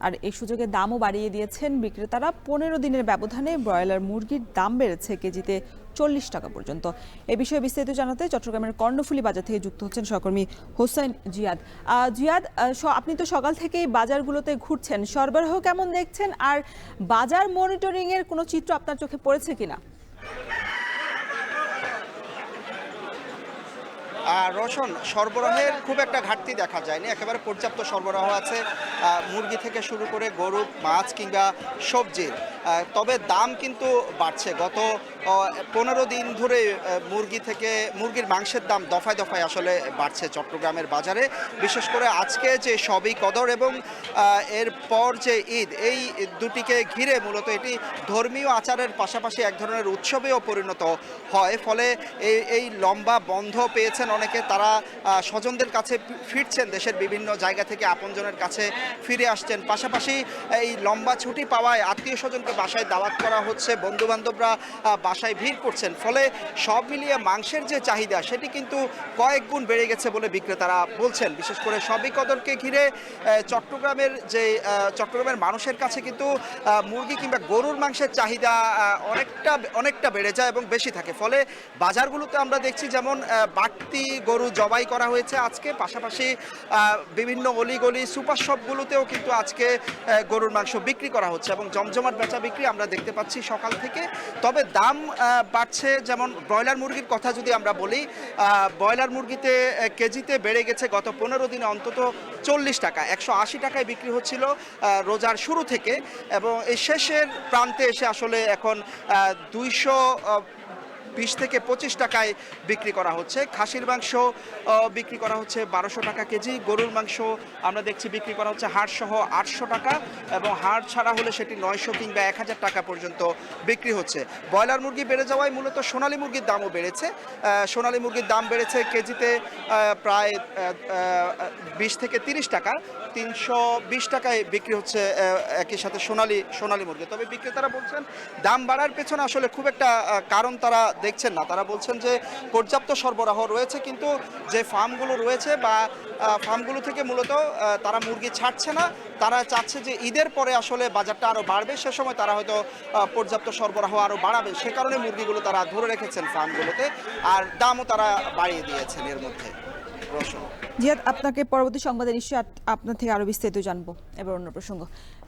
আর এই সুযোগে দামও বাড়িয়ে দিয়েছেন বিক্রেতারা। 15 দিনের ব্যবধানে ব্রয়লার মুরগির দাম বেড়েছে কেজিতে 40 টাকা পর্যন্ত। এ বিষয়ে বিস্তারিত জানাতে চট্টগ্রামের কর্ণফুলী বাজার থেকে যুক্ত হচ্ছেন সহকর্মী হোসেন জিয়াদ। জিয়াদ, আপনি তো সকাল থেকেই বাজারগুলোতে ঘুরছেন, সরবরাহ কেমন দেখছেন আর বাজার মনিটরিং এর কোনো চিত্র আপনার চোখে পড়েছে কিনা? রোশন, সরবরাহের খুব একটা ঘাটতি দেখা যায়নি, একেবারে পর্যাপ্ত সরবরাহ আছে মুরগি থেকে শুরু করে গরু, মাছ কিংবা সবজির। তবে দাম কিন্তু বাড়ছে। গত 15 দিন ধরে মুরগির মাংসের দাম দফায় দফায় আসলে বাড়ছে চট্টগ্রামের বাজারে। বিশেষ করে আজকে যে সবই কদর এবং এরপর যে ঈদ, এই দুটিকে ঘিরে মূলত এটি ধর্মীয় আচারের পাশাপাশি এক ধরনের উৎসবেও পরিণত হয়। ফলে এই লম্বা বন্ধ পেয়েছেন অনেকে, তারা স্বজনদের কাছে ফিরছেন, দেশের বিভিন্ন জায়গা থেকে আপনজনের কাছে ফিরে আসছেন। পাশাপাশি এই লম্বা ছুটি পাওয়ায় আত্মীয় স্বজনকে বাসায় দাওয়াত করা হচ্ছে, বন্ধুবান্ধবরা বাসায় ভিড় করছেন। ফলে সব মিলিয়ে মাংসের যে চাহিদা সেটি কিন্তু কয়েক গুণ বেড়ে গেছে বলে বিক্রেতারা বলছেন। বিশেষ করে সবই কদরকে ঘিরে চট্টগ্রামের মানুষের কাছে কিন্তু মুরগি কিংবা গরুর মাংসের চাহিদা অনেকটা বেড়ে যায় এবং বেশি থাকে। ফলে বাজারগুলোতে আমরা দেখছি যেমন বাড়তি গরু জবাই করা হয়েছে আজকে, পাশাপাশি বিভিন্ন অলিগলি সুপার শপগুলোতেও কিন্তু আজকে গরুর মাংস বিক্রি করা হচ্ছে এবং জমজমাট বেচা বিক্রি আমরা দেখতে পাচ্ছি সকাল থেকে। তবে দাম বাড়ছে। যেমন ব্রয়লার মুরগির কথা যদি আমরা বলি, ব্রয়লার মুরগিতে কেজিতে বেড়ে গেছে গত 15 দিনে অন্তত 40 টাকা, 180 টাকায় বিক্রি হচ্ছিল রোজার শুরু থেকে, এবং এই শেষের প্রান্তে এসে আসলে এখন 220 থেকে 25 টাকায় বিক্রি করা হচ্ছে। খাসির মাংস বিক্রি করা হচ্ছে 1200 টাকা কেজি, গরুর মাংস আমরা দেখছি বিক্রি করা হচ্ছে হাড় সহ 800 টাকা, এবং হাড় ছাড়া হলে সেটি 900 কিংবা 1000 টাকা পর্যন্ত বিক্রি হচ্ছে। ব্রয়লার মুরগি বেড়ে যাওয়ায় মূলত সোনালী মুরগির দামও বেড়েছে। সোনালী মুরগির দাম বেড়েছে কেজিতে প্রায় 20 থেকে 30 টাকা, 320 টাকায় বিক্রি হচ্ছে একই সাথে সোনালী মুরগি। তবে বিক্রেতারা বলছেন দাম বাড়ার পেছনে আসলে খুব একটা কারণ তারা দেখছেন না। তারা বলছেন যে পর্যাপ্ত সরবরাহ রয়েছে, কিন্তু যে ফার্মগুলো রয়েছে বা ফার্মগুলো থেকে মূলত তারা মুরগি ছাড়ছে না। তারা চাচ্ছে যে ঈদের পরে আসলে বাজারটা আরও বাড়বে, সে সময় তারা হয়তো পর্যাপ্ত সরবরাহ আরও বাড়াবে। সে কারণে মুরগিগুলো তারা ধরে রেখেছেন ফার্মগুলোতে, আর দামও তারা বাড়িয়ে দিয়েছেন এর মধ্যে। জিয়াদ, আপনাকে পরবর্তী সংবাদে নিশ্চয়ই আপনার থেকে আরো বিস্তারিত জানবো। এবার অন্য প্রসঙ্গ।